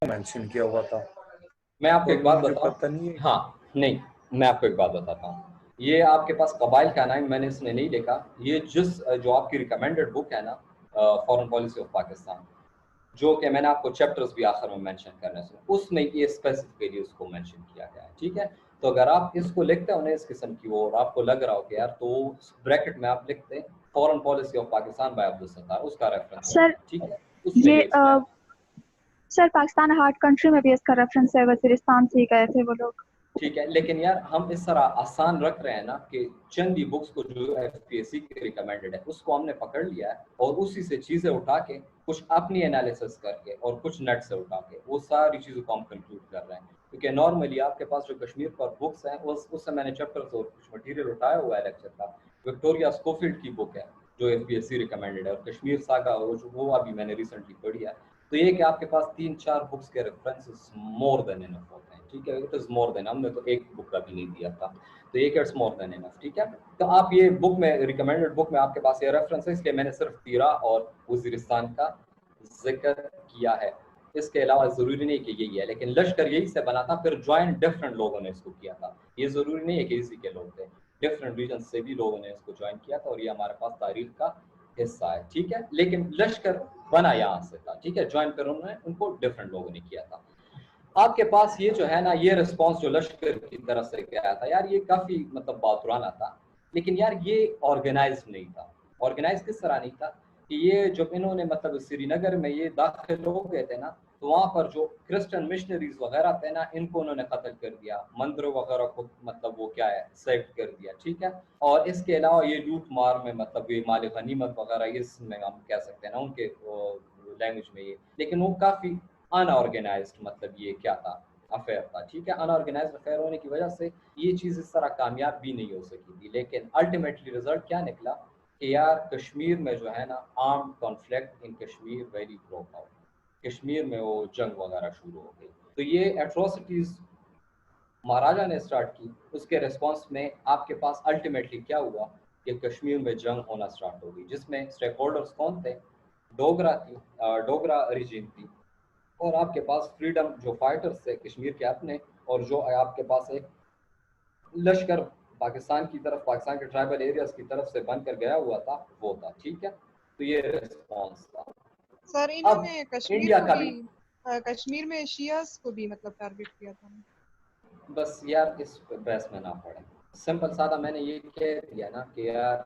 Mention کیا ہوا تھا. میں آپ کو ایک بات مجھے بتاؤں. پتہ نہیں ہے. ہاں نہیں، میں آپ کو ایک بات بتاتا ہوں. یہ آپ کے پاس قبائل کا نام میں نے اس میں نہیں لکھا. یہ جو آپ کی ریکمینڈڈ بک ہے نا فارن پالیسی آف پاکستان، جو کہ میں نے آپ کو چیپٹرز بھی آخر میں مینشن کرنا ہے، اس میں یہ اسپیسیفکلی اس کو مینشن کیا گیا ہے. ٹھیک ہے، تو اگر آپ اس کو لکھتے ہو نا اس قسم کی وہ، اور آپ کو لگ رہا ہو کہ یار، تو بریکٹ میں آپ لکھتے ہیں foreign policy of Pakistan by Abdul Sattar, اس کا ریفرنس سر ٹھیک ہے، اس میں یہ سر پاکستان ہارڈ کنٹری میں بھی اس کا ریفرنس ہے، وزیرستان سے ہی گئے تھے وہ لوگ. ٹھیک ہے، لیکن یار ہم اس طرح آسان رکھ رہے ہیں نا کہ چند ہی بکس کو جو ایف پی ایس سی کے ریکمینڈڈ ہے اس کو ہم نے پکڑ لیا ہے، اور اسی سے چیزیں اٹھا کے کچھ اپنی انالیسس کر کے اور کچھ نیٹ سے اٹھا کے وہ ساری چیزوں کو ہم کنکلوڈ کر رہے ہیں. کیونکہ نارملی آپ کے پاس جو کشمیر پر بکس ہیں اس سے میں نے چیپٹرز اور کچھ مٹیریل اٹھایا ہوا ہے لیکچر کا. وکٹوریا اسکوفیلڈ کی بک ہے جو F P S C recommended ہے، اور کشمیر ساگا وہ ابھی میں نے ریسنٹلی پڑھی ہے. تو یہ کہ آپ کے پاس 3-4 بکس کے ریفرنسز مور دین انف ہوتے ہیں. ٹھیک ہے، اٹ از مور دین، ہم نے تو ایک بک کا بھی نہیں دیا تھا، تو یہ کہ اٹس مور دین انف. ٹھیک ہے، تو آپ یہ بک میں ریکمینڈڈ بک میں آپ کے پاس یہ ریفرنس ہے، اس لیے میں نے صرف تیرا اور وزیرستان کا ذکر کیا ہے. اس کے علاوہ ضروری نہیں کہ یہی ہے، لیکن لشکر یہی سے بنا تھا، پھر جوائن ڈفرنٹ لوگوں نے اس کو کیا تھا. یہ ضروری نہیں ہے کہ اسی کے لوگ تھے، ڈفرنٹ ریجن سے بھی لوگوں نے اس کو جوائن کیا تھا، اور یہ ہمارے پاس تاریخ کا حصہ ہے. ٹھیک ہے، لیکن لشکر بنا یہاں سے تھا. ٹھیک ہے، جوائن پھر انہوں نے ان کو ڈفرنٹ لوگوں نے کیا تھا. آپ کے پاس یہ جو ہے نا یہ رسپانس جو لشکر کی طرف سے کیا تھا یار، یہ کافی مطلب باترانہ تھا، لیکن یار یہ آرگنائز نہیں تھا. آرگنائز کس طرح نہیں تھا کہ یہ جب انہوں نے مطلب سری نگر میں یہ داخل ہو گئے تھے نا، تو وہاں پر جو کرسچن مشنریز وغیرہ تھے نا، ان کو انہوں نے قتل کر دیا، مندروں وغیرہ کو مطلب وہ کیا ہے سیٹ کر دیا. ٹھیک ہے، اور اس کے علاوہ یہ لوٹ مار میں مطلب یہ مال غنیمت وغیرہ اس میں ہم کہہ سکتے ہیں نا ان کے لینگویج میں یہ، لیکن وہ کافی ان آرگنائزڈ مطلب یہ کیا تھا افیئر تھا. ٹھیک ہے، ان آرگنائزڈ افیئر ہونے کی وجہ سے یہ چیز اس طرح کامیاب بھی نہیں ہو سکی تھی. لیکن الٹیمیٹلی رزلٹ کیا نکلا کہ یار کشمیر میں جو ہے نا arm conflict in Kashmir very broke out, Kashmir میں وہ جنگ وغیرہ شروع ہو گئی. تو یہ ایٹروسٹیز مہاراجا نے اسٹارٹ کی، اس کے ریسپانس میں آپ کے پاس الٹیمیٹلی کیا ہوا کہ کشمیر میں جنگ ہونا اسٹارٹ ہو گئی، جس میں اسٹیک ہولڈرز کون تھے؟ ڈوگرا تھی، ڈوگرا ریجن تھی، اور آپ کے پاس فریڈم جو فائٹرز تھے کشمیر کے اپنے، اور جو آپ کے پاس ایک لشکر پاکستان کی طرف، پاکستان کے ٹرائبل ایریاز کی طرف سے بن کر گیا ہوا تھا وہ تھا. ٹھیک ہے، تو یہ ریسپانس تھا. سر انہوں اب نے کشمیر انڈیا کو کا بھی کشمیر میں شیعہ کو بھی مطلب ٹارگٹ کیا تھا. بس یار اس بحث میں نہ پڑے، سمپل سادہ میں نے یہ کہہ دیا نا کہ یار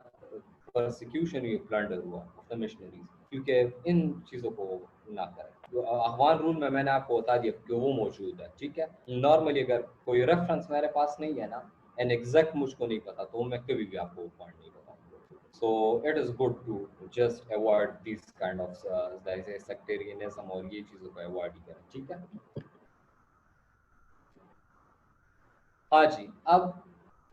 پرسیکیوشن یہ بلنڈر ہوا مشنریز، کیونکہ ان چیزوں کو نہ کریں. اخوان رول میں نے آپ کو بتا دیا کہ وہ موجود ہے. ٹھیک ہے، نارملی اگر کوئی ریفرنس میرے پاس نہیں ہے نا اینڈ ایگزیکٹ مجھ کو نہیں پتا، تو میں کبھی بھی آپ کو پوائنٹ نہیں بتاؤں گا. So it is good to just avoid this kind of sectarianism, اور یہ چیزوں کو اوائڈ ہی کریں. ٹھیک ہے، ہاں جی. اب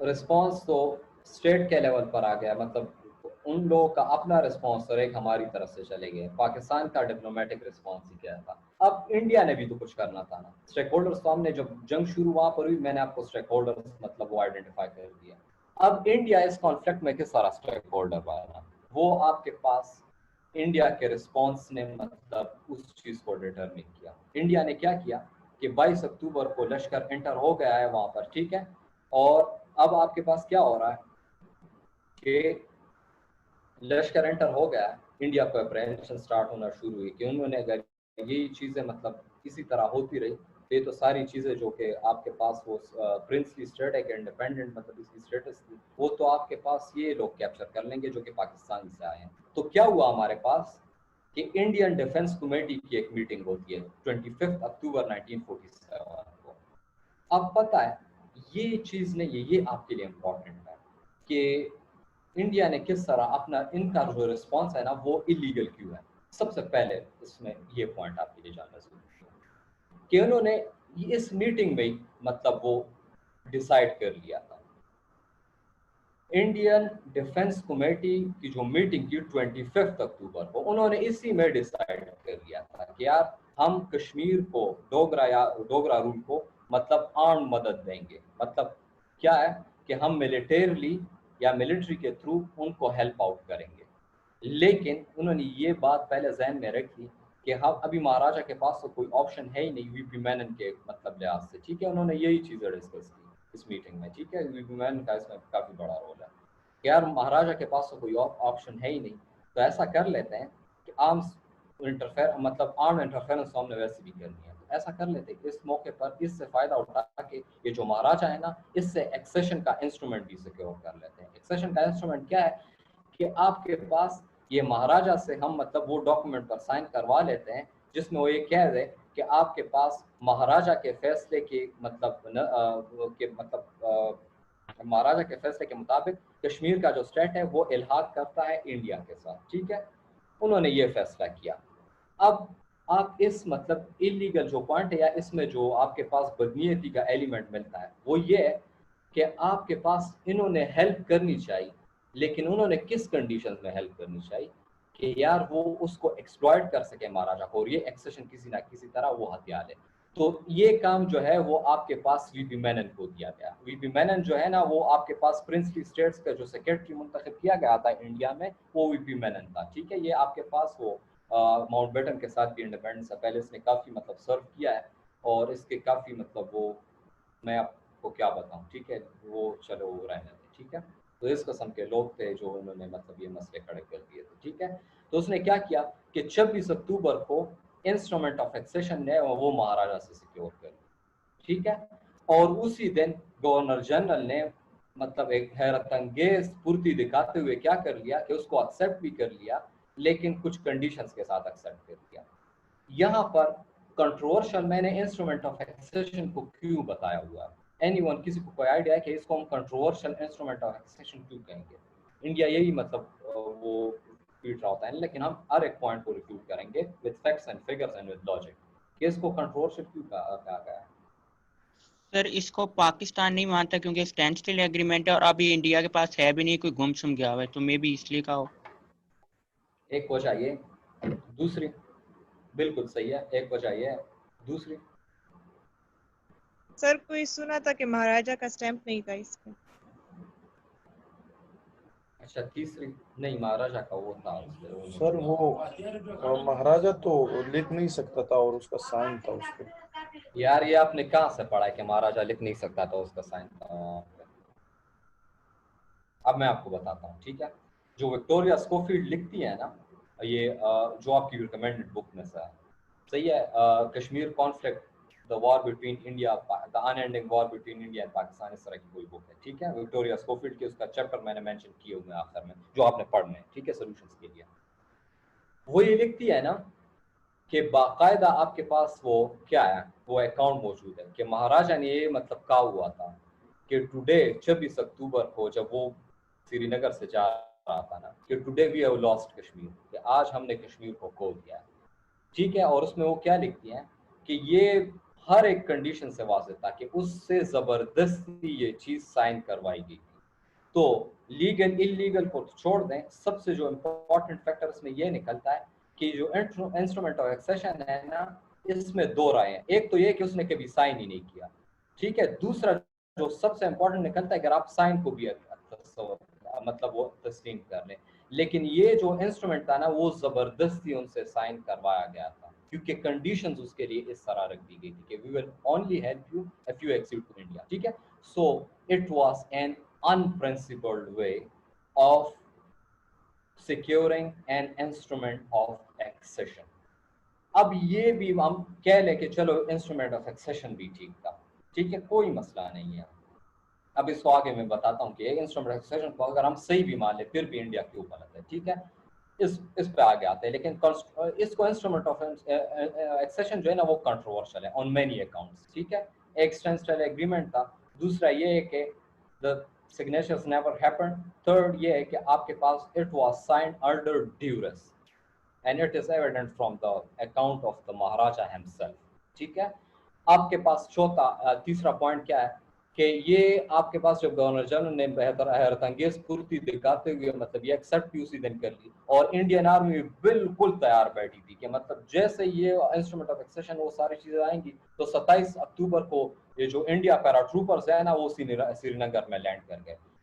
رسپانس تو اسٹیٹ کے لیول پر آ گیا، مطلب ان لوگوں کا اپنا رسپانس اور ایک ہماری طرف سے چلے گئے. پاکستان کا ڈپلومیٹک رسپانس ہی کیا تھا. اب انڈیا نے بھی تو کچھ کرنا تھا نا. اسٹیک ہولڈرز تو ہم نے جب جنگ شروع وہاں پر ہوئی، میں نے آپ کو اسٹیک ہولڈرز مطلب وہ آئیڈینٹیفائی کر دیا. اب انڈیا اس کانفلکٹ میں کس طرح اسٹیک ہولڈر بنا، وہ آپ کے پاس انڈیا کے رسپانس نے مطلب اس چیز کو ڈٹرمن کیا. انڈیا نے کیا کیا کہ 22 اکتوبر کو لشکر انٹر ہو گیا ہے وہاں پر. ٹھیک ہے، اور اب آپ کے پاس کیا ہو رہا ہے کہ لشکر انٹر ہو گیا ہے، انڈیا کو اپریہنشن سٹارٹ ہونا شروع ہوئی کہ انہوں نے اگر یہی چیزیں مطلب اسی طرح ہوتی رہی تو یہ تو ساری چیزیں جو کہ آپ کے پاس وہ پرنسلی اسٹیٹ ہے کہ انڈیپینڈنٹ مطلب اس کی اسٹیٹس تھی، وہ تو آپ کے پاس یہ لوگ کیپچر کر لیں گے جو کہ پاکستان سے آئے ہیں. تو کیا ہوا ہمارے پاس کہ انڈین ڈیفنس کمیٹی کی ایک میٹنگ ہوتی ہے 25 اکتوبر 1947 کو. اب پتہ ہے یہ چیز نہیں ہے، یہ آپ کے لیے امپورٹنٹ ہے کہ انڈیا نے کس طرح اپنا ان کا جو رسپانس ہے نا وہ اللیگل کیوں ہے. سب سے پہلے اس میں یہ پوائنٹ آپ کے لیے جاننا ضروری ہے کہ انہوں نے اس میٹنگ میں مطلب وہ ڈیسائیڈ کر لیا تھا. انڈین ڈیفنس کمیٹی کی جو میٹنگ کی 25 اکتوبر کو، انہوں نے اسی میں ڈیسائیڈ کر لیا تھا کہ یار ہم کشمیر کو ڈوگرا رول کو مطلب آرم مدد دیں گے. مطلب کیا ہے کہ ہم ملیٹریلی یا ملٹری کے تھرو ان کو ہیلپ آؤٹ کریں گے. لیکن انہوں نے یہ بات پہلے ذہن میں رکھی کہ ہم ابھی مہاراجا کے پاس تو کوئی آپشن ہے ہی نہیں وی پی مینن کے مطلب لحاظ سے، ٹھیک ہے. انہوں نے یہی چیزیں ڈسکس کی اس میٹنگ میں، ٹھیک ہے. وی پی مینن کا اس میں کافی بڑا رول ہے کہ یار مہاراجا کے پاس تو کوئی آپشن ہے ہی نہیں، تو ایسا کر لیتے ہیں کہ آرمس انٹرفیئرنس ہم نے ویسے بھی کرنی ہے، تو ایسا کر لیتے ہیں اس موقع پر اس سے فائدہ اٹھا کے یہ جو مہاراجا ہے نا اس سے ایکسیشن کا انسٹرومنٹ بھی سیکیور کر لیتے ہیں. ایکسیشن کا انسٹرومنٹ کیا ہے کہ آپ کے پاس یہ مہاراجا سے ہم مطلب وہ ڈاکومنٹ پر سائن کروا لیتے ہیں جس میں وہ یہ کہہ دے کہ آپ کے پاس مہاراجا کے فیصلے کی مہاراجا کے فیصلے کے مطابق کشمیر کا جو اسٹیٹ ہے وہ الحاق کرتا ہے انڈیا کے ساتھ، ٹھیک ہے. انہوں نے یہ فیصلہ کیا. اب آپ اس مطلب انلیگل جو پوائنٹ ہے یا اس میں جو آپ کے پاس بدنیتی کا ایلیمنٹ ملتا ہے وہ یہ ہے کہ آپ کے پاس انہوں نے ہیلپ کرنی چاہیے، لیکن انہوں نے کس کنڈیشنز میں ہیلپ کرنی چاہیے کہ یار وہ اس کو ایکسپلائٹ کر سکے مہاراجا کو اور یہ ایکسیشن کسی نہ کسی طرح وہ ہتھیار لے. تو یہ کام جو ہے وہ آپ کے پاس وی پی مینن کو دیا گیا. وی پی مینن جو ہے نا وہ آپ کے پاس پرنسلی اسٹیٹس کا جو سیکرٹری منتخب کیا گیا تھا انڈیا میں وہ وی پی مینن تھا، ٹھیک ہے. یہ آپ کے پاس وہ ماؤنٹ بیٹن کے ساتھ بھی انڈیپینڈنس سے پہلے اس نے کافی مطلب سرو کیا ہے اور اس کے کافی مطلب وہ میں آپ کو کیا بتاؤں، ٹھیک ہے. وہ چلو وہ رہنے دیں، ٹھیک ہے. تو اس قسم کے لوگ تھے جو انہوں نے مطلب یہ مسئلے کھڑے کر دیے تھے، ٹھیک ہے. تو اس نے کیا کیا کہ 26 اکتوبر کو انسٹرومنٹ آف ایکسیشن نے وہ مہاراجا سے سیکیور کر لی، ٹھیک ہے. اور اسی دن گورنر جنرل نے مطلب ایک حیرت انگیز پھرتی دکھاتے ہوئے کیا کر لیا کہ اس کو ایکسیپٹ بھی کر لیا لیکن کچھ کنڈیشنز کے ساتھ ایکسیپٹ کر لیا. یہاں پر کنٹروورشل میں نے انسٹرومنٹ آف ایکسیشن کو کیوں بتایا ہوا ہے. اینی ون کسی کو کوئی آئیڈیا ہے کہ اس کو ہم کنٹروورشل انسٹرومنٹ آف ایکسیشن کیوں کہیں گے؟ انڈیا یہی مطلب وہ پیٹ رہا ہوتا ہے، لیکن ہم ہر ایک پوائنٹ کو ریفیوٹ کریں گے with facts and figures and with logic کہ اس کو کنٹروورشل کیوں کہا گیا ہے. سر اس کو پاکستان نہیں مانتا کیونکہ اسٹینڈ اسٹل ایگریمنٹ ہے اور ابھی انڈیا کے پاس ہے بھی نہیں، کوئی گم سم گیا ہوا ہے، تو میں بھی اس لیے کہا ہو. ایک وجہ یہ، دوسری بالکل صحیح ہے، ایک وجہ یہ ہے، دوسری سر کوئی سنا تھا کہ مہاراجا کا اسٹیمپ نہیں تھا اس پہ. اچھا تیسری نہیں مہاراجا کا وہ تھا سر وہ مہاراجا تو لکھ نہیں سکتا تھا اور اس کا سائن تھا اس پہ. یار یہ آپ نے کہاں سے پڑھا ہے کہ مہاراجا لکھ نہیں سکتا تھا اس کا سائن تھا؟ اب میں آپ کو بتاتا ہوں، ٹھیک ہے. جو وکٹوریا اسکوفیلڈ لکھتی ہے نا یہ جو آپ کی ریکمینڈڈ بک میں سے ہے، صحیح ہے. Kashmir conflict the war between India the unending war between India and Pakistan, اس طرح کی کوئی بک ہے، ٹھیک ہے. وکٹوریا اسکوفیلڈ کی اس کا چیپٹر میں نے مینشن کیے ہوئے ہیں آخر میں جو آپ نے پڑھنے ہیں، ٹھیک ہے، سولوشنز کے لیے. وہ یہ لکھتی ہے نا کہ باقاعدہ آپ کے پاس وہ کیا ہے وہ اکاؤنٹ موجود ہے کہ مہاراجا نے یہ مطلب کہا ہوا تھا کہ ٹوڈے 26 اکتوبر کو جب وہ سری نگر سے جا رہا تھا نا کہ today we have lost Kashmir, کہ آج ہم نے کشمیر کو کھو دیا ہے، ٹھیک ہے. اور اس میں وہ کیا لکھتی ہیں کہ یہ ہر ایک کنڈیشن سے واضح تھا کہ اس سے زبردستی یہ چیز سائن کروائی گئی تھی. تو لیگل انلیگل کو چھوڑ دیں، سب سے جو امپورٹنٹ فیکٹر اس میں یہ نکلتا ہے کہ جو انسٹرومنٹ آف ایکسیشن ہے نا اس میں دو رائے ہیں. ایک تو یہ کہ اس نے کبھی سائن ہی نہیں کیا، ٹھیک ہے. دوسرا جو سب سے امپورٹنٹ نکلتا ہے اگر آپ سائن کو بھی مطلب وہ تسلیم کر لیں، لیکن یہ جو انسٹرومنٹ تھا نا وہ زبردستی ان سے سائن کروایا گیا تھا کیونکہ کنڈیشنز اس کے لیے اس طرح رکھ دی گئی تھی کہ we will only help you if you exit to India، ٹھیک ہے. So it was an unprincipled way of securing an instrument of accession. اب یہ بھی ہم کہہ لیں کہ چلو انسٹرومنٹ آف ایکسیشن بھی ٹھیک تھا، ٹھیک ہے، کوئی مسئلہ نہیں ہے. اب اس کو آگے میں بتاتا ہوں کہ انسٹرومنٹ آف ایکسیشن کو اگر ہم صحیح بھی مان لیں پھر بھی انڈیا کیوں غلط ہے، ٹھیک ہے. اس پہ آگے آتے ہیں، لیکن اس کو انسٹرومنٹ آف ایکسیشن جو ہے نا وہ کنٹروورشل ہے آن مینی اکاؤنٹس، ٹھیک ہے. ایک اسٹینڈ ایگریمنٹ تھا، دوسرا یہ ہے کہ the signatures never happened، third یہ ہے کہ آپ کے پاس it was signed under duress and it is evident from the account of the Maharaja himself، ٹھیک ہے. آپ کے پاس تیسرا پوائنٹ کیا ہے کہ یہ آپ کے پاس جب گورنر جنرل نے حیرت انگیز پھرتی دکھاتے ہوئے مطلب یہ ایکسیپٹ بھی اسی دن کر لی اور انڈین آرمی بالکل تیار بیٹھی تھی کہ مطلب جیسے یہ انسٹرومنٹ آف ایکسیشن وہ ساری چیزیں آئیں گی تو 27 اکتوبر کو یہ جو انڈیا پیرا ٹروپرز ہیں نا وہ سری نگر میں لینڈ کر گئے.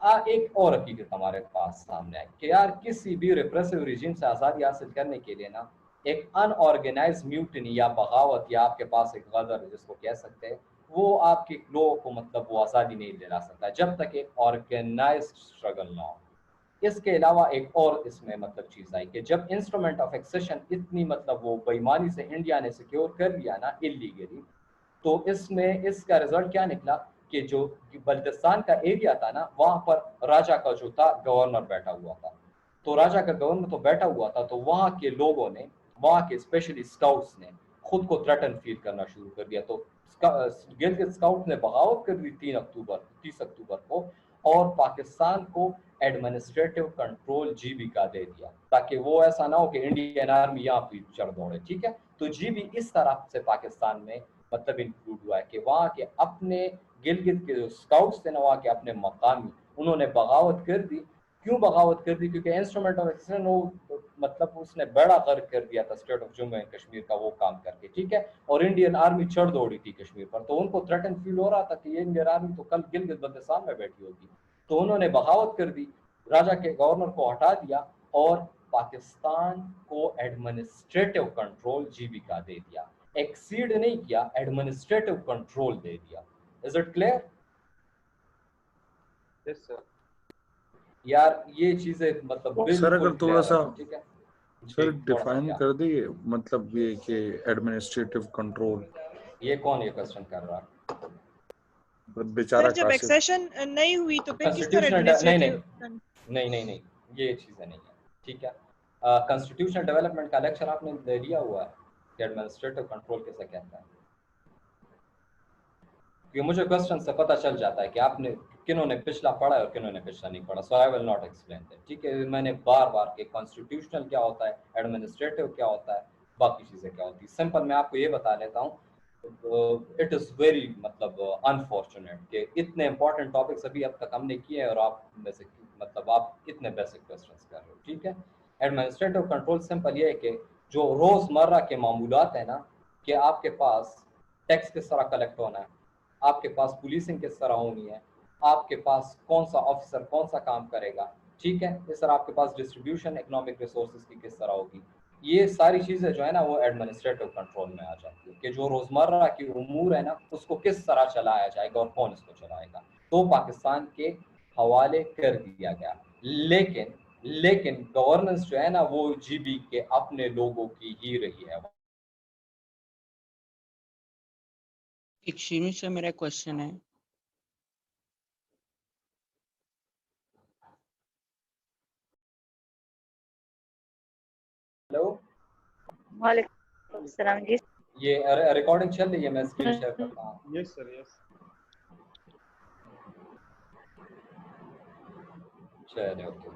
ایک اور حقیقت ہمارے پاس سامنے ہے کہ یار کسی بھی ریپریسو ریجیم سے آزادی حاصل کرنے کے لیے نا ایک ان آرگنائز میوٹنی یا بغاوت یا آپ کے پاس ایک غدر جس کو کہہ سکتے ہیں وہ آپ کے لوگوں کو مطلب وہ آزادی نہیں دلا سکتا جب تک ایک آرگنائز اسٹرگل نہ ہو. اس کے علاوہ ایک اور اس میں مطلب چیز آئی کہ جب انسٹرومنٹ آف ایکسیشن اتنی مطلب وہ بےایمانی سے انڈیا نے سیکیور کر لیا نا اللیگلی, تو اس میں اس کا رزلٹ کیا نکلا کہ جو بلتستان کا ایریا تھا نا وہاں پر راجا کا جو تھا گورنر بیٹھا ہوا تھا. تو راجا کا گورنر تو بیٹھا ہوا تھا تو وہاں کے لوگوں نے, وہاں کے اسپیشلی اسکاؤٹس نے خود کو تھریٹن فیل کرنا شروع کر دیا. تو گلگت اسکاؤٹ نے بغاوت کر دی 30 اکتوبر کو اور پاکستان کو ایڈمنسٹریٹو کنٹرول جی بی کا دے دیا تاکہ وہ ایسا نہ ہو کہ انڈین آرمی یہاں پہ چڑھ دوڑے. ٹھیک ہے, تو جی بی اس طرح سے پاکستان میں مطلب انکلوڈ ہوا ہے کہ وہاں کے اپنے گلگت کے جو اسکاؤٹس تھے نا وہاں کے اپنے مقامی انہوں نے بغاوت کر دی. کیوں بغاوت کر دی؟ کیونکہ انسٹرومنٹ آف ایکسیشن وہ مطلب اس نے بیڑا غرق کر دیا تھا state of Jammu and Kashmir کا وہ کام کر کے. ٹھیک ہے, اور انڈین آرمی چڑھ دوڑی تھی کشمیر پر تو ان کو تھریٹن فیل ہو رہا تھا کہ یہ انڈین آرمی تو کل گلگت بلتستان میں بیٹھی ہوگی. تو انہوں نے بغاوت کر دی, راجا کے گورنر کو ہٹا دیا اور پاکستان کو ایڈمنسٹریٹو کنٹرول جی بی کا دے دیا. ایکسیڈ نہیں کیا, ایڈمنسٹریٹو کنٹرول دے دیا. Is it clear? Yes sir. یار یہ چیزیں مطلب سر اگر تھوڑا سا ٹھیک ہے سر ڈیفائن کر دیے مطلب یہ کہ ایڈمنسٹریٹو کنٹرول یہ کون یہ کوسچن کر رہا ہے؟ بیچارہ جب قاسم. ایکسیشن نہیں ہوئی تو پھر کس طرح ایڈمنسٹریٹو؟ نہیں یہ چیزیں نہیں ہیں. ٹھیک ہے, کنسٹیٹیوشنل ڈیولپمنٹ کا لیکچر آپ نے لیا ہوا ہے کہ ایڈمنسٹریٹو کنٹرول کیسے کہتا ہے؟ کیونکہ مجھے کوسچن سے پتہ چل جاتا ہے کہ آپ نے کنہوں نے پچھلا پڑھا ہے اور کنہوں نے پچھلا نہیں پڑھا. سو آئی ول ناٹ ایکسپلین دیٹ. ٹھیک ہے, میں نے بار کہ کانسٹیٹیوشنل کیا ہوتا ہے, ایڈمنسٹریٹو کیا ہوتا ہے, باقی چیزیں کیا ہوتی ہیں. سمپل میں آپ کو یہ بتا دیتا ہوں. اٹ از ویری مطلب انفارچونیٹ کہ اتنے امپورٹنٹ ٹاپکس ابھی اب تک ہم نے کیے ہیں اور آپ میں سے مطلب آپ اتنے بیسک کوسچنس کر رہے ہو. ٹھیک ہے, ایڈمنسٹریٹو کنٹرول سمپل یہ ہے کہ جو روزمرہ کے معمولات ہیں نا کہ آپ کے پاس ٹیکس کس طرح کلیکٹ ہونا ہے, آپ کے پاس پولیسنگ کس طرح ہونی ہے, آپ کے پاس کون سا آفیسر کون سا کام کرے گا. ٹھیک ہے, اس طرح آپ کے پاس ڈسٹریبیوشن اکنامک ریسورسز کی کس طرح ہوگی. یہ ساری چیزیں جو ہے نا وہ ایڈمنسٹریٹو کنٹرول میں آ جاتی ہے کہ جو روزمرہ کی امور ہے نا اس کو کس طرح چلایا جائے گا اور کون اس کو چلائے گا. تو پاکستان کے حوالے کر دیا گیا. لیکن گورننس جو ہے نا وہ جی بی کے اپنے لوگوں کی ہی رہی ہے. ایک شینو سے میرا کوشچن ہے. ہیلو, وعلیکم السلام جی. یہ ریکارڈنگ چل رہی ہے, میں اسکرین شیئر کرتا ہوں. یس سر یس. چلے اوکے.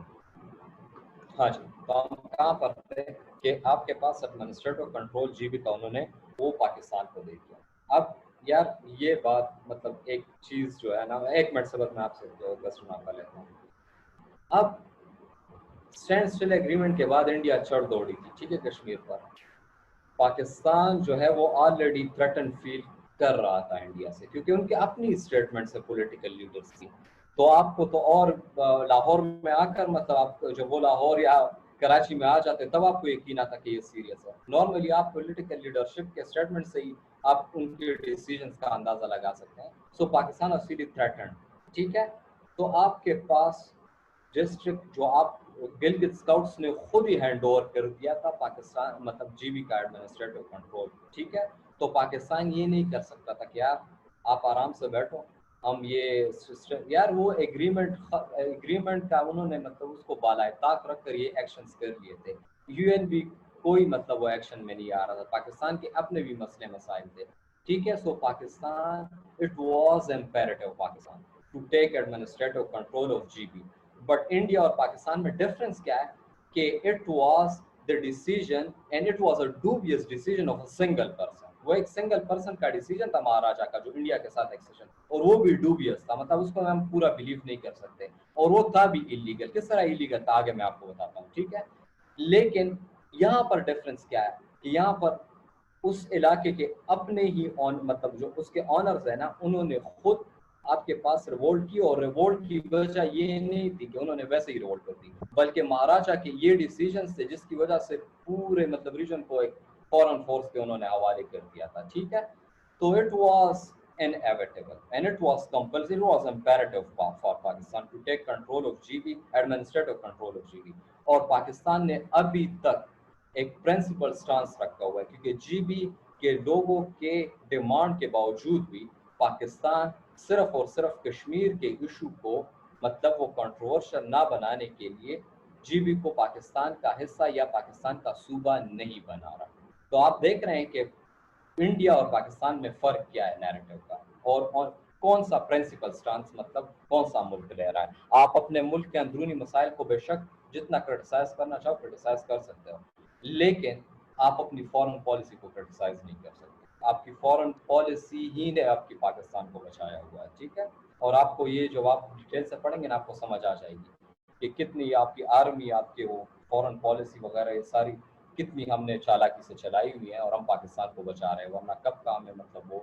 ہاں جی, تو ہم کہاں پر تھے کہ آپ کے پاس ایڈمنسٹریٹو کنٹرول جی بی کا انہوں نے وہ پاکستان کو دے دیا. اب یار یہ بات مطلب ایک چیز جو ہے نا, ایک منٹ صبر میں آپ سے کوسچن کر لیتا ہوں. اب اسٹینڈ اسٹل ایگریمنٹ کے بعد انڈیا چڑھ دوڑی تھی ٹھیک ہے کشمیر پر. پاکستان جو ہے وہ آلریڈی تھریٹن فیل کر رہا تھا انڈیا سے کیونکہ ان کے اپنی اسٹیٹمنٹ سے پولیٹیکل لیڈرز کی. تو آپ کو تو اور لاہور میں آ کر مطلب آپ جب وہ لاہور یا کراچی میں آ جاتے تب آپ کو یقین آتا کہ یہ سیریس ہے. نارملی آپ پولیٹیکل لیڈرشپ کے اسٹیٹمنٹ سے ہی آپ ان کے ڈیسیجنز کا اندازہ لگا سکتے ہیں. سو پاکستان اور سیری تھریٹنڈ. ٹھیک ہے, تو آپ کے پاس ڈسٹرکٹ جو آپ گلگت اسکاؤٹس نے خود ہی ہینڈ اوور کر دیا تھا پاکستان مطلب جی بی کا ایڈمنسٹریٹو کنٹرول. ٹھیک ہے, تو پاکستان یہ نہیں کر سکتا تھا کہ یار آپ آرام سے بیٹھو ہم یہ سسٹم. یار وہ ایگریمنٹ کا انہوں نے مطلب اس کو بالائے طاق رکھ کر یہ ایکشنز کر لیے تھے. یو این بھی کوئی مطلب وہ ایکشن میں نہیں آ رہا تھا. پاکستان کے اپنے بھی مسئلے مسائل تھے. ٹھیک ہے, so Pakistan it was imperative Pakistan to take administrative control of G B. But India اور پاکستان میں ڈفرنس کیا ہے کہ it was the decision and it was a dubious decision of a single person. وہ ایک سنگل پرسن کا ڈیسیجن تھا مہاراجا کا جو انڈیا کے ساتھ ایکسیشن, اور وہ بھی ڈوبیس تھا. مطلب اس کو ہم پورا بلیو نہیں کر سکتے, اور وہ تھا بھی ایلیگل. کس طرح ایلیگل تھا آگے میں آپ کو بتاتا ہوں. ٹھیک ہے, لیکن یہاں پر ڈفرنس کیا ہے کہ یہاں پر اس علاقے کے اپنے ہی مطلب جو اس کے آنرز ہیں نا انہوں نے خود آپ کے پاس ریوولٹ کی, اور ریوولٹ کی وجہ یہ نہیں تھی کہ انہوں نے ویسے ہی ریوولٹ کر دی, بلکہ مہاراجا کے یہ ڈیسیجنز تھے جس کی وجہ سے پورے مطلب ریجن کو ایک فورن فورس کے انہوں نے حوالے کر دیا تھا. ٹھیک ہے, تو it was inevitable and it was compulsory, it was imperative for Pakistan to take control of GB, administrative control of GB. اور پاکستان نے ابھی تک ایک پرنسپل سٹانس رکھا ہوا ہے, کیونکہ جی بی کے لوگوں کے ڈیمانڈ کے باوجود بھی پاکستان صرف اور صرف کشمیر کے ایشو کو مطلب وہ کنٹروورشل نہ بنانے کے لیے جی بی کو پاکستان کا حصہ یا پاکستان کا صوبہ نہیں بنا رہا. تو آپ دیکھ رہے ہیں کہ انڈیا اور پاکستان میں فرق کیا ہے نیریٹو کا, اور کون سا پرنسپل سٹانس مطلب کون سا ملک لے رہا ہے. آپ اپنے ملک کے اندرونی مسائل کو بے شک جتنا کرٹیسائز کرنا چاہو کرٹیسائز کر سکتے ہو, لیکن آپ اپنی فورن پالیسی کو کرٹیسائز نہیں کر سکتے. آپ کی فورن پالیسی ہی نے آپ کی پاکستان کو بچایا ہوا ہے. ٹھیک ہے, اور آپ کو یہ جو آپ ڈیٹیل سے پڑھیں گے نا آپ کو سمجھ آ جائے گی کہ کتنی آپ کی آرمی, آپ کے وہ فورن پالیسی وغیرہ یہ ساری کتنی ہم نے چالاکی سے چلائی ہوئی ہے, اور ہم پاکستان کو بچا رہے ہیں, ورنہ کب کا ہمیں مطلب وہ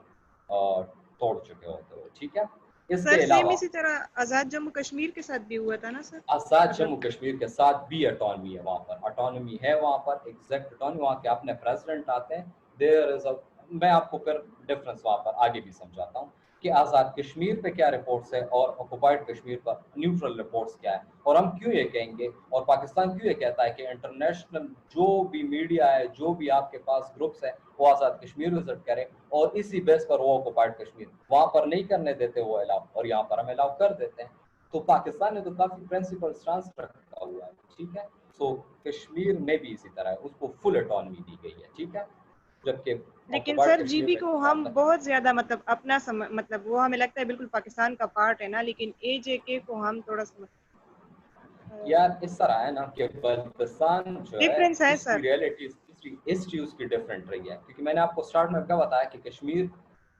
توڑ چکے ہوتے ہوئے. ٹھیک ہے, اس کے علاوہ اسی طرح آزاد جموں کشمیر کے ساتھ بھی ہوا تھا نا سر. آزاد جموں کشمیر کے ساتھ بھی اٹانومی ہے, وہاں پر اٹانومی ہے, وہاں پر ایگزیکٹ اٹانومی, وہاں کے اپنے پریزیڈنٹ آتے ہیں. دیر از میں آپ کو پھر ڈفرنس وہاں پر آگے بھی سمجھاتا ہوں کہ آزاد کشمیر پہ کیا رپورٹس ہے اور آکوپائڈ کشمیر پر نیوٹرل رپورٹس کیا ہے, اور ہم کیوں یہ کہیں گے, اور پاکستان کیوں یہ کہتا ہے کہ انٹرنیشنل جو بھی میڈیا ہے, جو بھی آپ کے پاس گروپس ہیں, وہ آزاد کشمیر وزٹ کریں, اور اسی بیس پر وہ آکوپائڈ کشمیر وہاں پر نہیں کرنے دیتے وہ الاؤ, اور یہاں پر ہم الاؤ کر دیتے ہیں. تو پاکستان نے تو کافی پرنسپل سٹانس رکھا ہوا ہے. ٹھیک ہے, سو کشمیر میں بھی اسی طرح ہے, اس کو فل اٹانومی دی گئی ہے. ٹھیک ہے, جبکہ لیکن سر جی بی کو ہم بہت زیادہ مطلب اپنا مطلب وہ ہمیں لگتا ہے بالکل پاکستان کا پارٹ ہے نا, لیکن اے جے کے کو ہم تھوڑا سا یار اس طرح ہے نا کہ بلتستان جو ہے ڈفرینس ہے اس سر, کی ریئلٹی ہسٹری اس کی ڈفرینٹ رہی ہے, کیونکہ میں نے آپ کو سٹارٹ میں کیا بتایا کہ کشمیر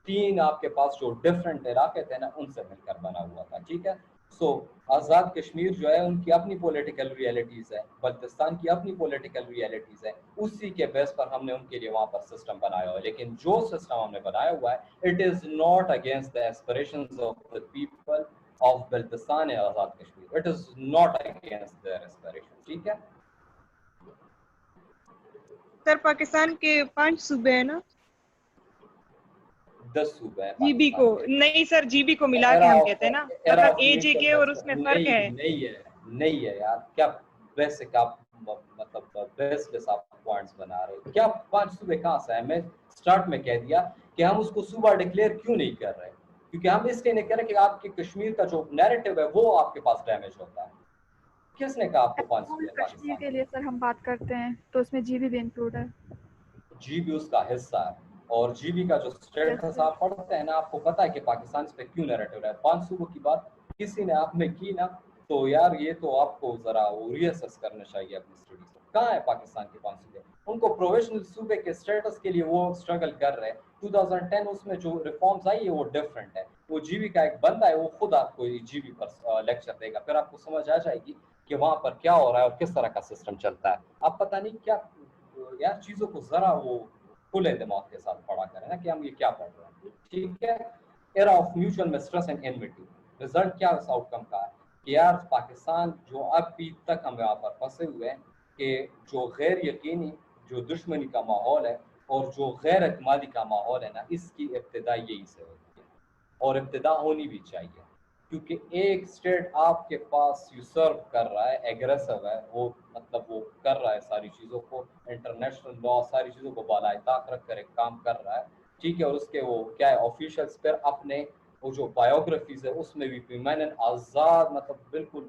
3 آپ کے پاس جو ڈفرینٹ علاقے تھے نا ان سے مل کر بنا ہوا تھا. ٹھیک ہے, سو آزاد کشمیر جو ہے ان کی اپنی پولیٹیکل ریئلٹیز ہے, بلتستان کی اپنی پولیٹیکل ریئلٹیز ہے, اسی کے بیس پر ہم نے ان کے لیے وہاں پر سسٹم بنایا ہوا ہے. لیکن جو سسٹم ہم نے بنایا ہوا ہے it is not against the aspirations of the people of Baltistan and Azad Kashmir. It is not against their aspirations. ٹھیک ہے, سر پاکستان کے 5 صوبے ہیں نا, 10 صوبے ہیں جی بی کو نہیں سر, جی بی کو ملا کے ہم کہتے ہیں نا, مطلب اے جے کے اور اس میں فرق ہے. نہیں ہے یار, کیا بیسک آپ مطلب بیسلس آپ پوائنٹس بنا رہے ہو. کیا 5 صوبے کہاں سے ہیں؟ میں سٹارٹ میں کہہ دیا کہ ہم اس کو صوبہ ڈکلیئر کیوں نہیں کر رہے, کیونکہ ہم اس لیے نہیں کر رہے کہ آپ کی کشمیر کا جو نیریٹو ہے وہ آپ کے پاس ڈیمیج ہوتا ہے. کس نے کہا آپ کو 5 صوبے کشمیر پاکستان کے لیے سر ہم بات کرتے ہیں تو اس میں جی بی انکلوڈ ہے. جی بی اس کا حصہ ہے, اور جی بی کا جو اسٹیٹس آپ پڑھتے ہیں نا آپ کو پتا ہے کہ پاکستان اس پہ کیوں نیریٹو ہے. 5 صوبوں کی بات کسی نے آپ نے کی نا, تو یار یہ تو آپ کو ذرا وہ ری اسیس کرنا چاہیے اپنی اسٹڈی سے. کہاں ہے پاکستان کے 5 صوبے؟ ان کو پروویشنل صوبے کے اسٹیٹس کے لیے وہ اسٹرگل کر رہے ہیں. 2010 اس میں جو ریفارمز آئی ہے وہ ڈفرینٹ ہے. وہ جی بی کا ایک بندہ ہے, وہ خود آپ کو جی بی پر لیکچر دے گا, پھر آپ کو سمجھ آ جائے گی کہ وہاں پر کیا ہو رہا ہے اور کس طرح کا سسٹم چلتا ہے. آپ پتہ نہیں کیا یار چیزوں کو ذرا وہ کھلے دماغ کے ساتھ پڑھا کریں نا کہ ہم یہ کیا پڑھ رہے ہیں. ٹھیک ہے, era of mutual mistrust and enmity. Result کیا اس آؤٹ کم کا ہے کہ یار پاکستان جو ابھی تک ہم یہاں پر پھنسے ہوئے ہیں کہ جو غیر یقینی جو دشمنی کا ماحول ہے اور جو غیر اعتمادی کا ماحول ہے نا, اس کی ابتدا یہی سے ہوتی ہے, اور ابتدا ہونی بھی چاہیے. کیونکہ ایک اسٹیٹ آپ کے پاس یوسرو کر رہا ہے, ایگریسو ہے, وہ مطلب وہ کر رہا ہے ساری چیزوں کو, انٹرنیشنل لا ساری چیزوں کو بالائے طاق رکھ کر ایک کام کر رہا ہے. ٹھیک ہے, اور اس کے وہ کیا ہے آفیشلس پھر اپنے وہ جو بایوگرافیز ہے اس میں بھی میں نے آزاد مطلب بالکل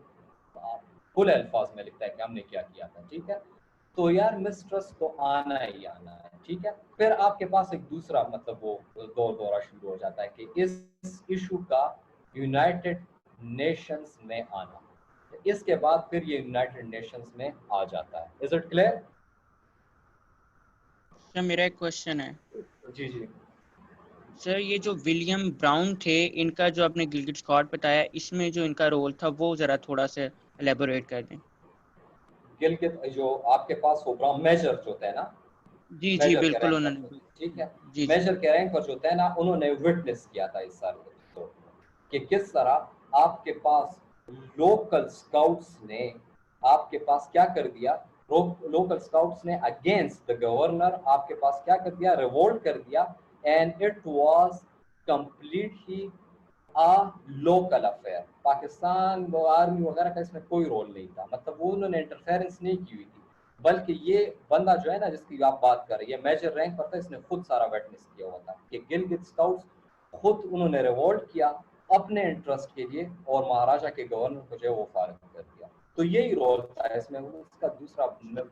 کھلے الفاظ میں لکھتا ہے کہ ہم نے کیا کیا تھا. ٹھیک ہے, تو یار مسٹرسٹ تو آنا ہی آنا ہے. ٹھیک ہے, پھر آپ کے پاس ایک دوسرا مطلب وہ دورہ شروع ہو جاتا ہے کہ اس ایشو کا یونائٹڈ نیشنز میں آنا. اس کے بعد پھر یہ یونائٹڈ نیشنز میں آ جاتا ہے. از اٹ کلیئر؟ سر میرا ایک کوشچن ہے. جی جی سر یہ جو ولیم براؤن تھے, ان کا جو آپ نے گلگت اسکاٹ بتایا, اس میں جو ان کا رول تھا وہ ذرا تھوڑا سا الیبوریٹ کر دیں. گلگت جو آپ کے پاس وہ براؤن میجر جو تھے نا, جی جی میجر کے بالکل, رینک انہوں پر, نے ٹھیک ہے, جی میجر کے رینک پر جو تھے نا انہوں نے وٹنس کیا تھا اس سال کو. کہ کس طرح آپ کے پاس لوکل اسکاؤٹس نے آپ کے پاس کیا کر دیا, لوکل اسکاؤٹس نے اگینسٹ دا گورنر آپ کے پاس کیا کر دیا, ریوولٹ کر دیا, and it was completely local affair. Pakistan army وغیرہ کا اس میں کوئی رول نہیں تھا, مطلب وہ انہوں نے انٹرفیئرنس نہیں کی ہوئی تھی, بلکہ یہ بندہ جو ہے نا جس کی آپ بات کر رہے ہیں, یہ میجر رینک پر تھا, اس نے خود سارا ویٹنس کیا ہوا تھا کہ گلگت اسکاؤٹس خود انہوں نے ریوولٹ کیا اپنے انٹرسٹ کے لیے اور مہاراجہ کے گورنر کو جو ہے وہ فارغ کر دیا. تو یہی رول تھا اس میں, اس کا دوسرا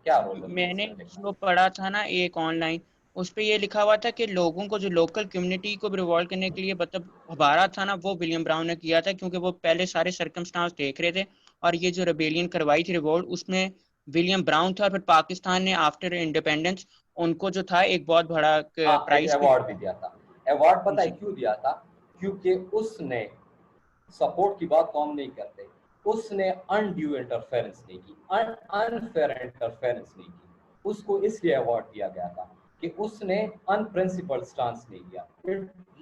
کیا رول ہے؟ میں نے جو پڑھا تھا نا ایک آن لائن, اس پہ یہ لکھا ہوا تھا کہ لوگوں کو جو لوکل کمیونٹی کو ریوالو کرنے کے لیے مطلب ہبارہ تھا نا, وہ ولیم براؤن نے کیا تھا, کیونکہ وہ پہلے سارے سرکمسٹانس دیکھ رہے تھے, اور یہ جو ریبیلین کروائی تھی ریوولٹ, اس میں ولیم براؤن تھا. پھر پاکستان نے آفٹر انڈیپینڈنس ان کو جو تھا ایک بہت بڑا پرائز ایوارڈ بھی دیا تھا. ایوارڈ پتہ ہے کیوں دیا تھا؟ کیونکہ اس نے سپورٹ کی بات تو ہم نہیں کرتے, اس نے انڈیو انٹرفیرنس نہیں کی, انفیئر انٹرفیرنس نہیں کی. اس کو اس لیے ایوارڈ دیا گیا تھا کہ اس نے انپرنسپلڈ سٹانس نہیں لیا.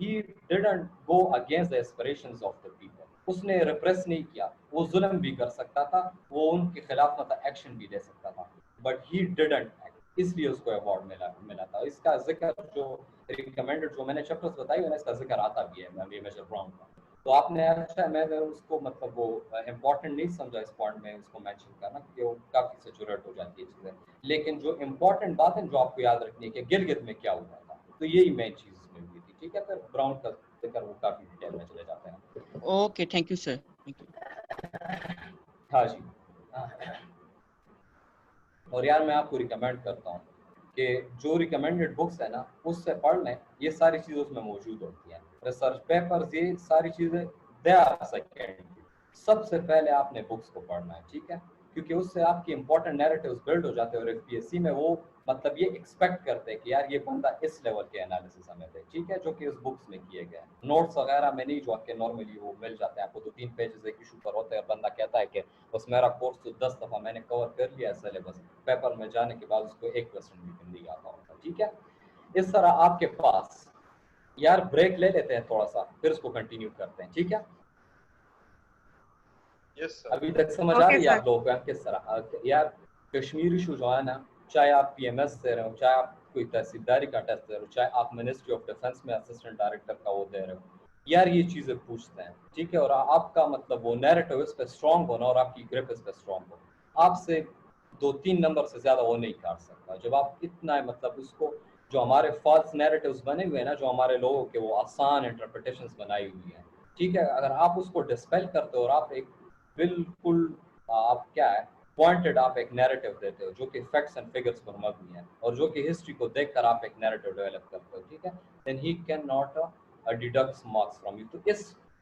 He didn't go against the aspirations of the people. اس نے ریپریس نہیں کیا, وہ ظلم بھی کر سکتا تھا, وہ ان کے خلاف مطلب ایکشن بھی لے سکتا تھا, بٹ ہی ڈڈنٹ ایکٹ, اس لیے اس کو ایوارڈ ملا تھا. اس کا ذکر جو ریکمینڈڈ جو میں نے چیپٹرز بتائی ہوئے نا, اس کا ذکر آتا بھی ہے میجر براؤن کا. تو آپ نے اچھا, میں اس کو مطلب وہ امپورٹنٹ نہیں سمجھا اس پوائنٹ میں اس کو مینشن کرنا, کہ وہ کافی سیچوریٹ ہو جاتی ہے چیزیں. لیکن جو امپورٹنٹ بات ہے جو آپ کو یاد رکھنی ہے کہ گلگت میں کیا ہوا تھا, تو یہی مین چیز اس میں ہوئی تھی. ٹھیک ہے, پھر براؤن کا ذکر وہ کافی ڈیٹیل میں چلے جاتے ہیں. Okay, thank you sir. ہاں جی. اور یار میں آپ کو ریکمینڈ کرتا ہوں کہ جو ریکمینڈڈ بکس ہے نا اس سے پڑھ لیں, یہ ساری چیزیں اس میں موجود ہوتی ہیں. ریسرچ پیپرز, یہ ساری چیزیں دے آر سیکنڈری. سب سے پہلے آپ نے بکس کو پڑھنا ہے, ٹھیک ہے, کیونکہ اس سے آپ کی امپورٹنٹ نیریٹیوز بلڈ ہو جاتے ہیں, اور ایف پی ایس سی میں وہ مطلب یہ ایکسپیکٹ کرتے ہیں کہ یار یہ بندہ اس لیول کے انالیسس ہمیں دے, ٹھیک ہے, جو کہ اس بکس میں کیے گئے ہیں. نوٹس وغیرہ میں نہیں, جو آپ کے نارملی وہ مل جاتے ہیں آپ کو, 2-3 پیجز ایک ایشو پر ہوتے ہیں, اور بندہ کہتا ہے کہ بس میرا کورس تو 10 دفعہ میں نے کور کر لیا ہے سلیبس, پیپر میں جانے کے بعد اس کو 1% بھی نہیں آتا ہوتا. ٹھیک ہے, اس طرح آپ کے پاس یار بریک لے لیتے ہیں تھوڑا سا, پھر اس کو کنٹینیو کرتے ہیں. ٹھیک ہے, ابھی تک سمجھ آ رہی ہے آپ لوگوں کو کس طرح یار کشمیر ایشو جو ہے نا, چاہے آپ پی ایم ایس دے رہے ہو, چاہے آپ کوئی تحصیلداری کا ٹیسٹ دے رہے ہو, چاہے آپ منسٹری آف ڈیفینس میں اسسٹنٹ ڈائریکٹر کا وہ دے رہے ہو, یار یہ چیزیں پوچھتے ہیں. ٹھیک ہے, اور آپ کا مطلب وہ نیریٹو اس پہ اسٹرانگ ہونا, اور آپ کی گرپ اس پہ اسٹرانگ ہو. آپ سے 2-3 نمبر سے زیادہ وہ نہیں کاٹ سکتا. جب آپ اتنا مطلب اس کو, جو ہمارے فالس نیریٹیوز بنے ہوئے ہیں نا, جو ہمارے لوگوں کے وہ آسان انٹرپریٹیشنز بنائی ہوئی ہیں, ٹھیک ہے, اگر آپ اس کو ڈسپیل کرتے ہو اور آپ ایک بالکل آپ کیا ہے پوائنٹڈ آپ ایک نیریٹو دیتے ہو جو کہ فیکٹس اینڈ فگرز پر مبنی ہے, اور جو کہ ہسٹری کو دیکھ کر آپ ایک نیریٹو ڈیولپ کرتے ہو, ٹھیک ہے, then he can not deduct marks from you. تو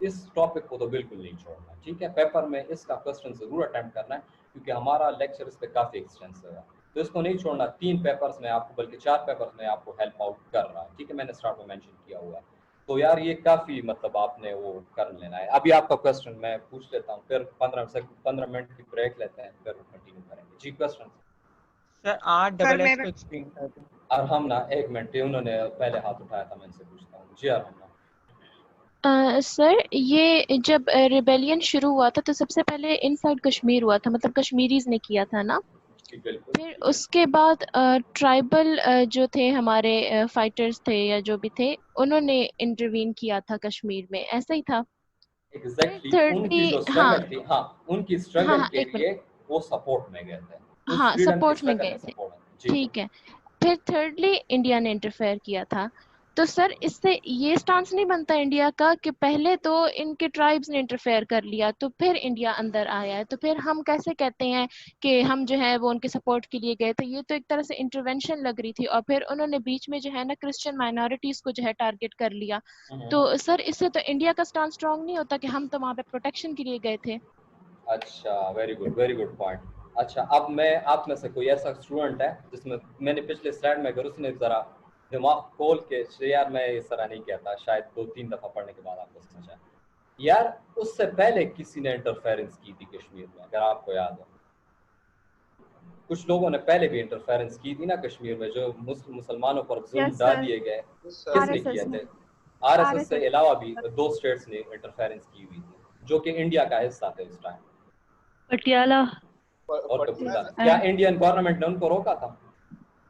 اس ٹاپک کو تو بالکل نہیں چھوڑنا. ٹھیک ہے, پیپر میں اس کا کوسچن ضرور اٹیمپٹ کرنا ہے, کیونکہ ہمارا لیکچر اس پہ کافی ایکسٹینسو ہے, تو اس کو نہیں چھوڑنا. 3 پیپرز میں آپ کو, بلکہ 4 پیپرز میں آپ کو ہیلپ آؤٹ کر رہا ہے. ٹھیک ہے, میں نے اسٹارٹ میں مینشن کیا ہوا ہے. تو یار یہ کافی مطلب آپ نے وہ کر لینا ہے. ابھی آپ کا کوسچن میں پوچھ لیتا ہوں, پھر 15 منٹ کی بریک لیتے ہیں, پھر کنٹینیو کریں گے. جی کوسچن سر RSS کو ایکسپلین کر دیں. ارحم نا, 1 منٹ, انہوں نے پہلے ہاتھ اٹھایا تھا, میں ان سے پوچھتا ہوں. جی ارحم نا. سر یہ جب ریبیلین شروع ہوا تھا تو سب سے پہلے ان سائڈ کشمیر ہوا تھا, مطلب کشمیریز نے کیا تھا نا. پھر اس کے بعد ٹرائبل جو تھے ہمارے فائٹرز تھے یا جو بھی تھے, انہوں نے انٹروین کیا تھا کشمیر میں, ایسا ہی تھا. ایگزیکٹلی ان کی جو اسٹرگل تھی, ہاں ان کی اسٹرگل کے لیے وہ سپورٹ میں گئے تھے, ہاں سپورٹ میں گئے تھے, ٹھیک ہے. پھر تھرڈلی انڈیا نے انٹرفیئر کیا تھا. تو سر اس سے یہ سٹانس نہیں بنتا انڈیا کا کہ پہلے تو ان کے ٹرائبز نے انٹرفیئر کر لیا تو پھر انڈیا اندر آیا ہے, تو پھر ہم کیسے کہتے ہیں کہ ہم جو ہے وہ ان کے سپورٹ کے لیے گئے تھے؟ یہ تو ایک طرح سے انٹرونشن لگ رہی تھی, اور پھر انہوں نے بیچ میں جو ہے نا کرسچن مائنورٹیز کو جو ہے ٹارگٹ کر لیا. تو سر اس سے تو انڈیا کا سٹانس اسٹرانگ نہیں ہوتا کہ ہم تو وہاں پہ پروٹیکشن کے لیے گئے تھے. اچھا, ویری گڈ پوائنٹ. اچھا, اب میں آپ میں سے کوئی ایسا اسٹوڈنٹ ہے جس میں نے پچھلے سلائڈ میں اگر اس نے ذرا دماغ کھول کے, یار میں اس طرح نہیں کہتا, شاید 2-3 دفعہ پڑھنے کے بعد آپ کو سمجھا, یار اس سے پہلے کسی نے انٹرفیرنس کی تھی کشمیر میں, اگر آپ کو یاد ہو. کچھ لوگوں نے پہلے بھی انٹرفیرنس کی تھی نا کشمیر میں, جو مسلمانوں پر ظلم ڈال دیے گئے, کس نے کیے تھے؟ RSS سے علاوہ بھی 2 اسٹیٹس نے انٹرفیرنس کی ہوئی تھی جو کہ انڈیا کا حصہ تھے اس ٹائم. پٹیالہ اور کیا انڈین گورنمنٹ نے ان کو روکا تھا؟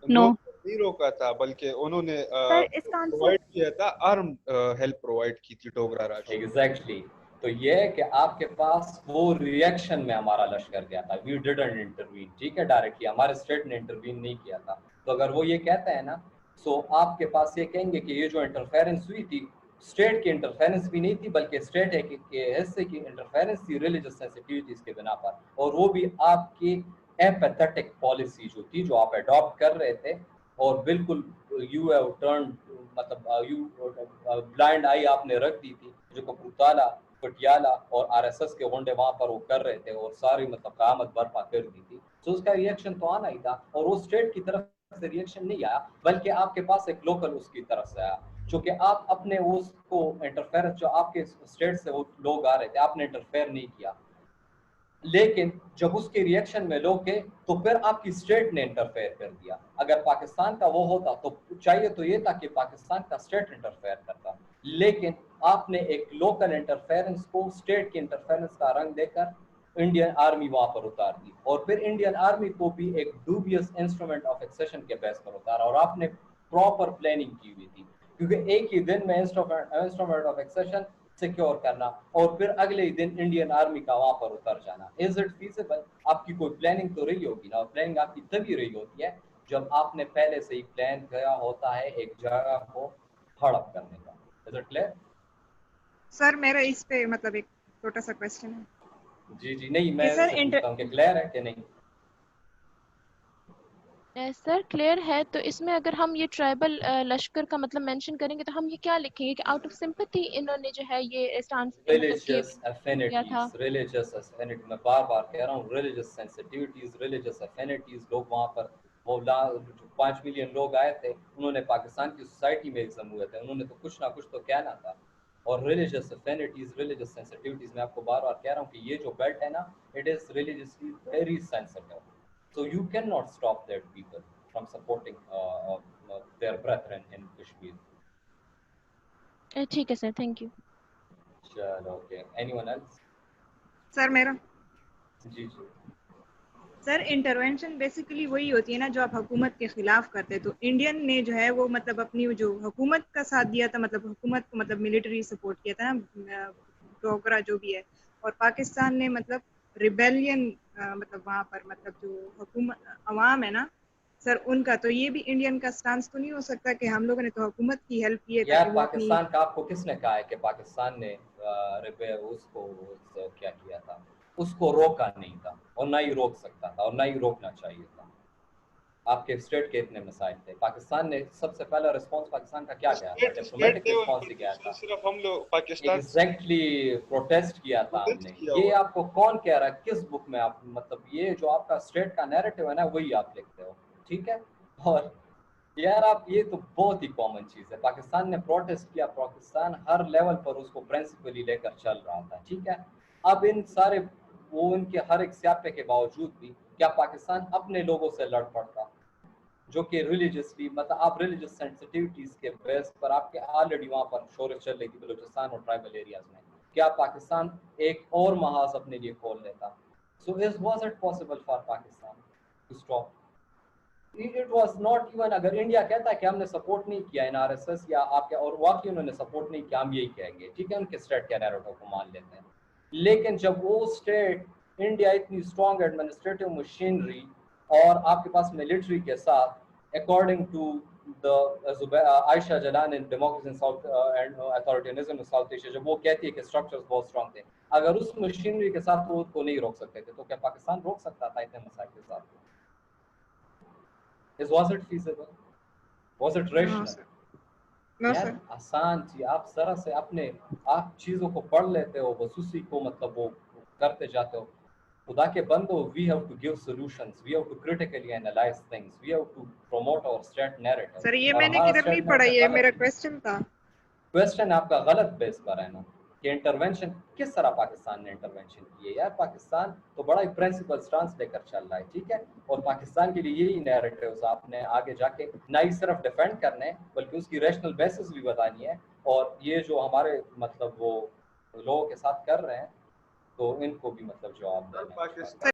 نو نہیں روکا تھا بلکہ انہوں نے سر اس کا پرووائڈ کیا تھا آرم ہیلپ پرووائڈ کی تھی ڈوگرا راج. ایگزیکٹلی. تو یہ ہے کہ آپ کے پاس وہ ریئیکشن میں ہمارا لشکر گیا تھا. We didn't intervene. ٹھیک ہے, ڈائریکٹلی ہمارے اسٹیٹ نے انٹروین نہیں کیا تھا. تو اگر وہ یہ کہتے ہیں نا سو آپ کے پاس یہ کہیں گے کہ یہ جو انٹرفیرنس ہوئی تھی اسٹیٹ کی انٹرفیرنس بھی نہیں تھی بلکہ اسٹیٹ ہے کہ حصے کی انٹرفیرنس تھی ریلیجس سینسٹیوٹیز کے بنا پر, اور وہ بھی آپ کی ایپیتھیٹک پالیسی جو تھی جو آپ اڈاپٹ کر رہے تھے, اور بالکل یو ہیو ٹرن مطلب بلائنڈ آئی آپ نے رکھ دی تھی جو کپورتھالا, پٹیالہ اور RSS کے ونڈے وہاں پر وہ کر رہے تھے اور ساری مطلب قیامت برپا کر دی تھی. تو اس کا ریئیکشن تو آنا ہی تھا, اور وہ اسٹیٹ کی طرف سے ریئیکشن نہیں آیا بلکہ آپ کے پاس ایک لوکل اس کی طرف سے آیا, چونکہ آپ اپنے اس کو انٹرفیئرنس جو آپ کے اسٹیٹ سے وہ لوگ آ رہے تھے آپ نے انٹرفیئر نہیں کیا, لیکن جب اس کے ریئیکشن میں لوگ تھے تو پھر آپ کی اسٹیٹ نے انٹرفیئر کر دیا. اگر پاکستان کا وہ ہوتا تو چاہیے تو یہ تھا کہ پاکستان کا اسٹیٹ انٹرفیئر کرتا, لیکن آپ نے ایک لوکل انٹرفیئرنس کو اسٹیٹ کی انٹرفیئرنس کا رنگ دے کر انڈین آرمی وہاں پر اتار دی, اور پھر انڈین آرمی کو بھی ایک ڈوبیس انسٹرومنٹ آف ایکسیشن کے بیس پر اتارا, اور آپ نے پراپر پلاننگ کی ہوئی تھی کیونکہ ایک ہی دن میں انسٹرومنٹ آف ایکسیشن سیکیور کرنا اور پھر اگلے ہی دن انڈین آرمی کا وہاں پر اتر جانا. Is it feasible? آپ کی کوئی پلاننگ تو رہی ہوگی نا, اور پلاننگ آپ کی تبھی رہی ہوتی ہے جب آپ نے پہلے سے ہی پلان کیا ہوتا ہے ایک جگہ کو ہڑپ کرنے کا. از اٹ کلیئر؟ سر میرا اس پہ مطلب ایک چھوٹا سا کوسچن ہے. جی نہیں میں سر پوچھتا ہوں کہ کلیئر ہے کہ نہیں. سر کلیئر ہے. تو اس میں اگر ہم یہ ٹرائبل لشکر کا مطلب مینشن کریں گے تو ہم یہ کیا لکھیں گے کہ آؤٹ آف سمپتھی انہوں نے جو ہے یہ اسٹانس ریلیجس افینٹیز, ریلیجس افینٹی, میں بار بار کہہ رہا ہوں ریلیجس سینسٹیوٹیز, ریلیجس افینٹیز. لوگ وہاں پر وہ 5 ملین لوگ آئے تھے, انہوں نے پاکستان کی سوسائٹی میں ایگزم ہوئے تھے, انہوں نے تو کچھ نہ کچھ تو کہنا تھا. اور ریلیجس افینٹیز, ریلیجس سینسٹیوٹیز, میں آپ کو بار بار کہہ رہا ہوں کہ یہ جو بیلٹ ہے نا it is religiously very sensitive, so you cannot stop that people from supporting their brethren in Kashmir. ٹھیک ہے سر, تھینک یو. چلو اوکے, اینی ون ایلس؟ سر میرا جی سر انٹروینشن بیسیکلی وہی ہوتی ہے نا جو آپ حکومت کے خلاف کرتے, تو انڈین نے جو ہے وہ مطلب اپنی جو حکومت کا ساتھ دیا تھا, مطلب حکومت کو مطلب ملٹری سپورٹ کیا تھا نا ڈوگرا جو بھی ہے, اور پاکستان نے مطلب ریبیلین مطلب وہاں پر مطلب جو حکومت عوام ہے نا سر ان کا, تو یہ بھی انڈین کا سٹانس تو نہیں ہو سکتا کہ ہم لوگوں نے تو حکومت کی ہیلپ کی ہے یار پاکستان کا آپ کو کس نے کہا ہے کہ پاکستان نے اس کو کیا کیا تھا, اس کو روکا نہیں تھا اور نہ ہی روک سکتا تھا اور نہ ہی روکنا چاہیے تھا. آپ کے اسٹیٹ کے اتنے مسائل تھے, پاکستان نے سب سے پہلا رسپانس پاکستان کا کیا گیا تھا, ڈپلومیٹک رسپانس ہی گیا تھا, صرف ہم لوگ پاکستان ایگزیکٹلی پروٹیسٹ کیا تھا ہم نے. یہ آپ کو کون کہہ رہا ہے, کس بک میں آپ مطلب یہ جو آپ کا اسٹیٹ کا نیریٹو ہے نا وہی آپ لکھتے ہو, ٹھیک ہے. اور یار آپ یہ تو بہت ہی کامن چیز ہے, پاکستان نے پروٹیسٹ کیا, پاکستان ہر لیول پر اس کو پرنسپلی لے کر چل رہا تھا, ٹھیک ہے. اب ان سارے وہ ان کے ہر ایک سیاپے کے باوجود بھی کیا پاکستان اپنے لوگوں سے لڑ پڑتا جو کہ ریلیجسلی مطلب آپ ریلیجس سینسٹیوٹیز کے بیس پر آپ کے آلریڈی وہاں پر شورش چل رہی تھی بلوچستان اور ٹرائبل ایریاز میں, کیا پاکستان ایک اور محاذ اپنے لیے کھول لیتا؟ So was it possible for Pakistan to stop? It was not even, اگر انڈیا کہتا ہے کہ ہم نے سپورٹ نہیں کیا ان RSS یا آپ کے, اور واقعی انہوں نے سپورٹ نہیں کیا, ہم یہی کہیں گے, ٹھیک ہے, ان کے اسٹیٹ کے نیریٹو کو مان لیتے ہیں. لیکن جب وہ اسٹیٹ انڈیا اتنی اسٹرانگ ایڈمنسٹریٹو مشینری اور آپ کے پاس ملٹری کے ساتھ according to Ayesha Jalal in democracy in south and authoritarianism in south Asia, جب وہ کہتی ہے کہ اسٹرکچرز بہت اسٹرانگ تھے, اگر اس مشینری کے ساتھ وہ کو نہیں روک سکتے تھے تو کیا پاکستان روک سکتا تھا اتنے مسائل کے ساتھ؟ Was it feasible? Was it rational? یار آسان چیز, آپ ذرا سے اپنے آپ چیزوں کو پڑھ لیتے ہو, بس اسی کو مطلب وہ کرتے جاتے ہو. خدا کے بندو, we have to give solutions, we have to critically analyze things, we have to promote our state narrative. سر یہ میں نے کدھر نہیں پڑھا, یہ میرا کوسچن تھا. کوسچن آپ کا غلط بیس پر ہے نا, کہ انٹرونشن کس طرح پاکستان نے انٹرونشن کی ہے. یار پاکستان تو بڑا ہی پرنسپل سٹانس لے کر چل رہا ہے, ٹھیک ہے, اور پاکستان کے لیے یہی نیریٹیوز آپ نے آگے جا کے نہ ہی صرف ڈیفینڈ کرنے بلکہ اس کی ریشنل بیسس بھی بتانی ہے. اور یہ جو ہمارے مطلب وہ لوگوں کے ساتھ کر رہے ہیں تو ان کو بھی مطلب جواب دینا.